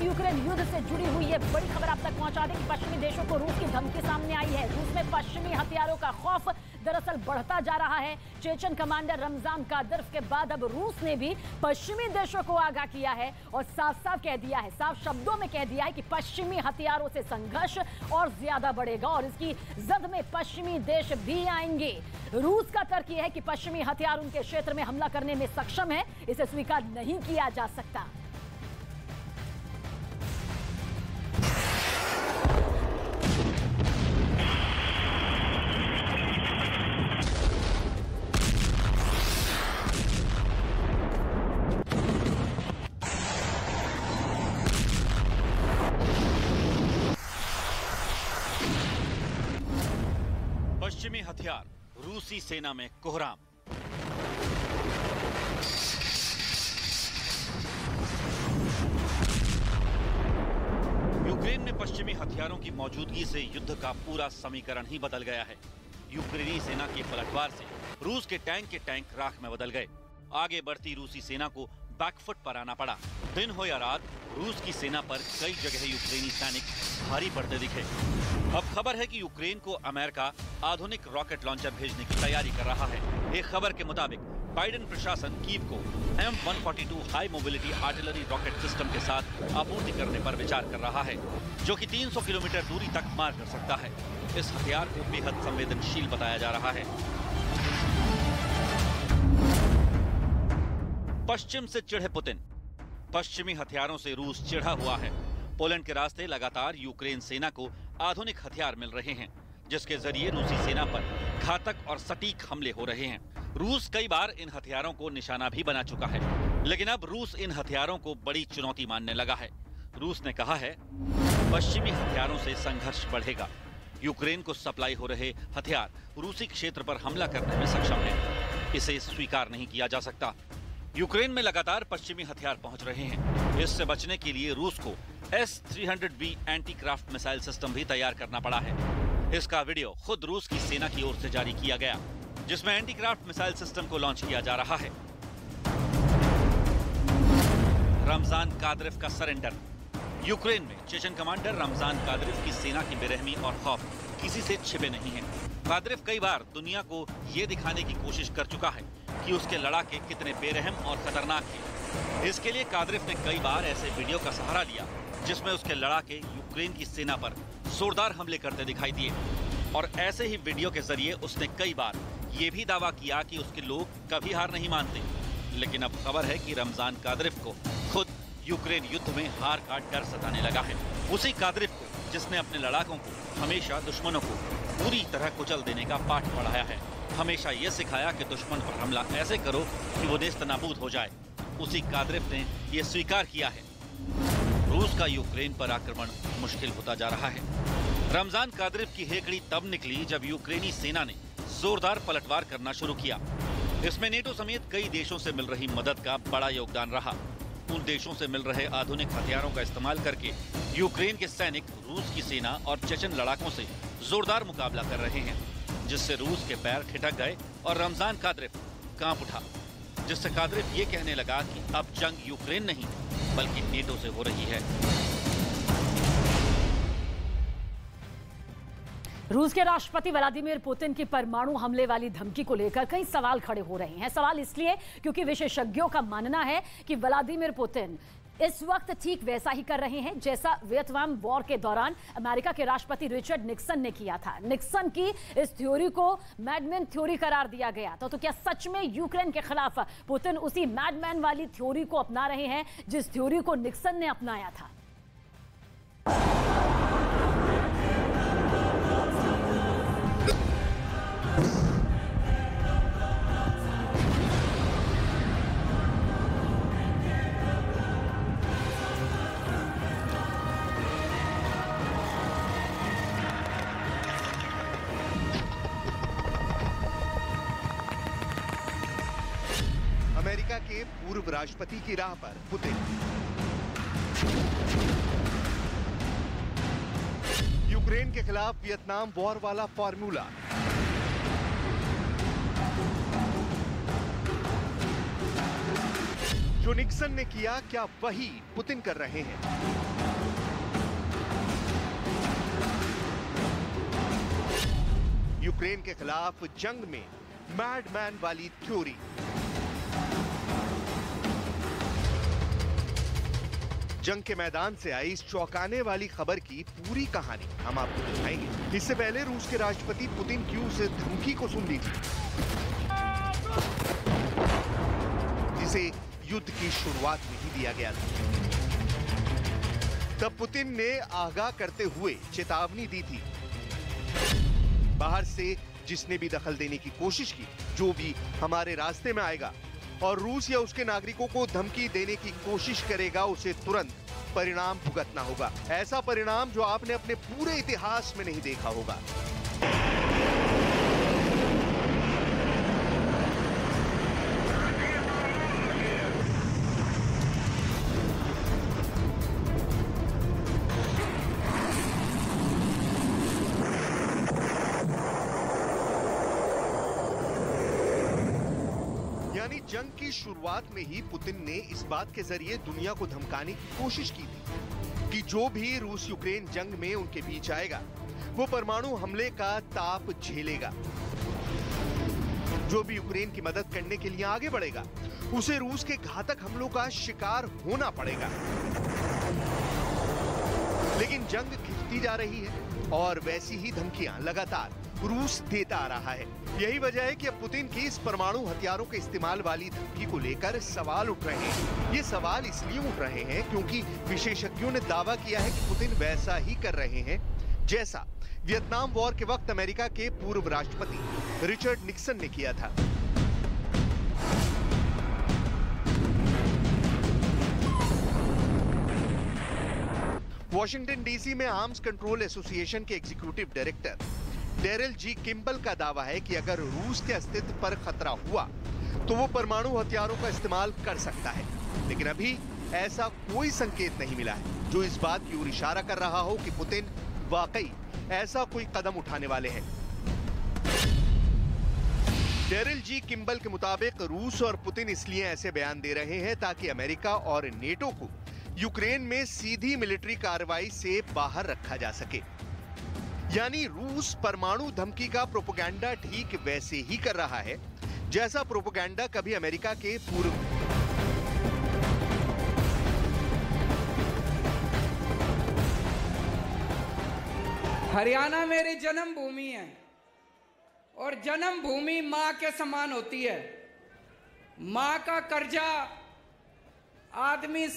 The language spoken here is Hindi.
रूस यूक्रेन युद्ध से जुड़ी हुई ये बड़ी खबर आप तक पहुंचा दें कि पश्चिमी देशों को रूस की धमकी सामने आई है। रूस में पश्चिमी हथियारों का खौफ दरअसल बढ़ता जा रहा है। चेचन कमांडर रमजान कादिरोव के बाद अब रूस ने भी पश्चिमी देशों को आगाह किया है और साफ साफ कह दिया है, साफ शब्दों में कह दिया है कि पश्चिमी हथियारों से संघर्ष और ज्यादा बढ़ेगा और इसकी जद में पश्चिमी देश भी आएंगे। रूस का तर्क यह है कि पश्चिमी हथियार उनके क्षेत्र में हमला करने में सक्षम है, इसे स्वीकार नहीं किया जा सकता। पश्चिमी हथियार, रूसी सेना में कोहराम। यूक्रेन में पश्चिमी हथियारों की मौजूदगी से युद्ध का पूरा समीकरण ही बदल गया है। यूक्रेनी सेना के पलटवार से रूस के टैंक राख में बदल गए। आगे बढ़ती रूसी सेना को बैकफुट पर आना पड़ा। दिन हो या रात, रूस की सेना पर कई जगह यूक्रेनी सैनिक भारी पड़ते दिखे। अब खबर है कि यूक्रेन को अमेरिका आधुनिक रॉकेट लॉन्चर भेजने की तैयारी कर रहा है। एक खबर के मुताबिक बाइडेन प्रशासन कीव को M142 high mobility artillery rocket system के साथ आपूर्ति करने पर विचार कर रहा है, जो कि 300 किलोमीटर दूरी तक मार कर सकता है। इस हथियार को बेहद संवेदनशील बताया जा रहा है। पश्चिम से चिढ़े पुतिन। पश्चिमी हथियारों से रूस चिढ़ा हुआ है। पोलैंड के रास्ते लगातार यूक्रेन सेना को आधुनिक हथियार मिल रहे हैं, जिसके जरिए रूसी सेना पर घातक और सटीक हमले हो रहे हैं। रूस कई बार इन हथियारों को निशाना भी बना चुका है, लेकिन अब रूस इन हथियारों को बड़ी चुनौती मानने लगा है। रूस ने कहा है, पश्चिमी हथियारों से संघर्ष बढ़ेगा। यूक्रेन को सप्लाई हो रहे हथियार रूसी क्षेत्र पर हमला करने में सक्षम है। इसे स्वीकार नहीं किया जा सकता। यूक्रेन में लगातार पश्चिमी हथियार पहुंच रहे हैं। इससे बचने के लिए रूस को S-300B anti craft missile system भी तैयार करना पड़ा है। इसका वीडियो खुद रूस की सेना की ओर से जारी किया गया, जिसमें एंटी क्राफ्ट मिसाइल सिस्टम को लॉन्च किया जा रहा है। रमजान कादिरोव का सरेंडर। यूक्रेन में चेचन कमांडर रमजान कादिरोव की सेना की बेरहमी और खौफ किसी से छिपे नहीं है। कादिरोव कई बार दुनिया को ये दिखाने की कोशिश कर चुका है कि उसके लड़ाके कितने बेरहम और खतरनाक हैं। इसके लिए कादिरोव ने कई बार ऐसे वीडियो का सहारा लिया जिसमें उसके लड़ाके यूक्रेन की सेना पर जोरदार हमले करते दिखाई दिए। और ऐसे ही वीडियो के जरिए उसने कई बार ये भी दावा किया कि उसके लोग कभी हार नहीं मानते। लेकिन अब खबर है कि रमजान कादिरोव को खुद यूक्रेन युद्ध में हार का डर सताने लगा है। उसी कादिरोव को जिसने अपने लड़ाकों को हमेशा दुश्मनों को पूरी तरह कुचल देने का पाठ पढ़ाया है, हमेशा ये सिखाया कि दुश्मन पर हमला ऐसे करो कि वो नेस्तनाबूद हो जाए। उसी कादिरोव ने ये स्वीकार किया है। रूस का यूक्रेन पर आक्रमण मुश्किल होता जा रहा है। रमजान कादिरोव की हेकड़ी तब निकली जब यूक्रेनी सेना ने जोरदार पलटवार करना शुरू किया। इसमें नेटो समेत कई देशों से मिल रही मदद का बड़ा योगदान रहा। उन देशों से मिल रहे आधुनिक हथियारों का इस्तेमाल करके यूक्रेन के सैनिक रूस की सेना और चेचन लड़ाकों से जोरदार मुकाबला कर रहे हैं, जिससे रूस के पैर ठिठक गए और रमजान कादिरोव कांप उठा, जिससे कादिरोव ये कहने लगा कि अब जंग यूक्रेन नहीं बल्कि नेटो से हो रही है। रूस के राष्ट्रपति व्लादिमीर पुतिन की परमाणु हमले वाली धमकी को लेकर कई सवाल खड़े हो रहे हैं। सवाल इसलिए क्योंकि विशेषज्ञों का मानना है कि व्लादिमीर पुतिन इस वक्त ठीक वैसा ही कर रहे हैं जैसा वियतनाम वॉर के दौरान अमेरिका के राष्ट्रपति रिचर्ड निक्सन ने किया था। निक्सन की इस थ्योरी को मैडमैन थ्योरी करार दिया गया था। तो क्या सच में यूक्रेन के खिलाफ पुतिन उसी मैडमैन वाली थ्योरी को अपना रहे हैं जिस थ्योरी को निक्सन ने अपनाया था? अमेरिका के पूर्व राष्ट्रपति की राह पर पुतिन। यूक्रेन के खिलाफ वियतनाम वॉर वाला फॉर्मूला। जो जो निक्सन ने किया, क्या वही पुतिन कर रहे हैं? यूक्रेन के खिलाफ जंग में मैडमैन वाली थ्योरी। जंग के मैदान से आई इस चौंकाने वाली खबर की पूरी कहानी हम आपको दिखाएंगे। इससे पहले रूस के राष्ट्रपति पुतिन की उस धमकी को सुन लीजिए जिसे युद्ध की शुरुआत में ही दिया गया था। तब पुतिन ने आगाह करते हुए चेतावनी दी थी, बाहर से जिसने भी दखल देने की कोशिश की, जो भी हमारे रास्ते में आएगा और रूस या उसके नागरिकों को धमकी देने की कोशिश करेगा, उसे तुरंत परिणाम भुगतना होगा। ऐसा परिणाम जो आपने अपने पूरे इतिहास में नहीं देखा होगा। यानी जंग की शुरुआत में ही पुतिन ने इस बात के जरिए दुनिया को धमकाने की कोशिश की थी कि जो भी रूस यूक्रेन जंग में उनके बीच आएगा, वो परमाणु हमले का ताप झेलेगा। जो भी यूक्रेन की मदद करने के लिए आगे बढ़ेगा, उसे रूस के घातक हमलों का शिकार होना पड़ेगा। लेकिन जंग खिंचती जा रही है और वैसी ही धमकियां लगातार रूस देता आ रहा है। यही वजह है कि अब पुतिन की इस परमाणु हथियारों के इस्तेमाल वाली धमकी को लेकर सवाल उठ रहे हैं। ये सवाल इसलिए उठ रहे हैं क्योंकि विशेषज्ञों ने दावा किया है कि पुतिन वैसा ही कर रहे हैं जैसा वियतनाम वॉर के वक्त अमेरिका के पूर्व राष्ट्रपति रिचर्ड निक्सन ने किया था। वॉशिंगटन डीसी में आर्म्स कंट्रोल एसोसिएशन के एग्जीक्यूटिव डायरेक्टर डेरिल जी किम्बल का दावा है कि अगर रूस के अस्तित्व पर खतरा हुआ तो वो परमाणु हथियारों का इस्तेमाल कर सकता है। लेकिन अभी ऐसा कोई संकेत नहीं मिला है जो इस बात की ओर इशारा कर रहा हो कि पुतिन वाकई ऐसा कोई कदम उठाने वाले हैं। डेरिल जी किम्बल के मुताबिक रूस और पुतिन इसलिए ऐसे बयान दे रहे हैं ताकि अमेरिका और नेटो को यूक्रेन में सीधी मिलिट्री कार्रवाई से बाहर रखा जा सके। यानी रूस परमाणु धमकी का प्रोपेगेंडा ठीक वैसे ही कर रहा है जैसा प्रोपेगेंडा कभी अमेरिका के पूर्व हरियाणा मेरी जन्मभूमि है और जन्मभूमि मां के समान होती है। मां का कर्जा आदमी